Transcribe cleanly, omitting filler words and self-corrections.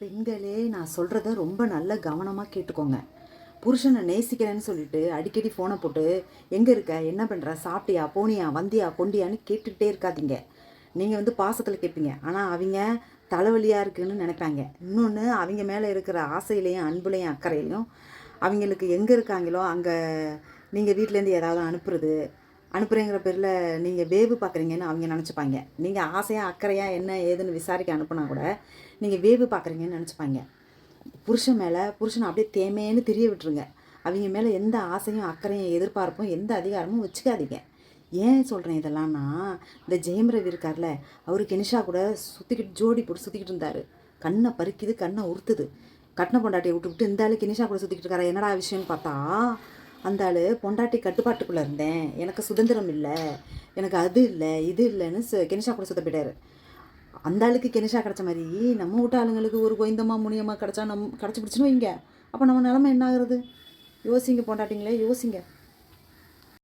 பெண்களே, நான் சொல்கிறத ரொம்ப நல்ல கவனமாக கேட்டுக்கோங்க. புருஷனை நேசிக்கிறேன்னு சொல்லிட்டு அடிக்கடி ஃபோனை போட்டு எங்கே இருக்க, என்ன பண்ணுற, சாப்பிட்டியா, போனியா, வந்தியா, கொண்டியான்னு கேட்டுக்கிட்டே இருக்காதீங்க. நீங்கள் பாசத்தில் கேட்பீங்க, ஆனால் அவங்க தலைவலியாக இருக்குன்னு நினைப்பாங்க. இன்னொன்று, அவங்க மேலே இருக்கிற ஆசையிலையும் அன்புலையும் அக்கறையிலையும் அவங்களுக்கு எங்கே இருக்காங்களோ அங்கே நீங்கள் வீட்டிலேருந்து ஏதாவது அனுப்புகிறேங்கிற பேரில் நீங்கள் வேவு பார்க்குறீங்கன்னு அவங்க நினச்சிப்பாங்க. நீங்கள் ஆசையாக அக்கறையாக என்ன ஏதுன்னு விசாரிக்க அனுப்புனா கூட நீங்கள் வேவு பார்க்குறீங்கன்னு நினச்சிப்பாங்க. புருஷனை அப்படியே தேமேன்னு தெரிய விட்டுருங்க. அவங்க மேலே எந்த ஆசையும் அக்கறையும் எதிர்பார்ப்பும் எந்த அதிகாரமும் வச்சுக்காதீங்க. ஏன் சொல்கிறேன் இதெல்லாம்னா, இந்த ஜெயம் ரவி இருக்கார்ல, அவர் கெனிஷா கூட சுற்றிக்கிட்டு ஜோடி போட்டு சுற்றிக்கிட்டு இருந்தார். கண்ணை பறிக்குது, கண்ணை உறுத்துது. கட்டின பொண்டாட்டியை விட்டு இந்த ஆள் கெனிஷா கூட சுற்றிக்கிட்டு இருக்காரு. என்னடா விஷயம்னு பார்த்தா, அந்த ஆள் பொண்டாட்டி கட்டுப்பாட்டுக்குள்ளே இருந்தேன், எனக்கு சுதந்திரம் இல்லை, எனக்கு அது இல்லை இது இல்லைன்னு கெனிஷா கூட சுத்த போயிட்டார். அந்த ஆளுக்கு கெனிஷா கிடச்ச மாதிரி நம்ம வீட்டு ஆளுங்களுக்கு ஒரு கோயந்தமா முனியமாக கிடச்சா கிடச்சி பிடிச்சின்னு வைங்க. அப்போ நம்ம நிலமை என்ன ஆகுறது? யோசிங்க பொண்டாட்டிங்களே, யோசிங்க.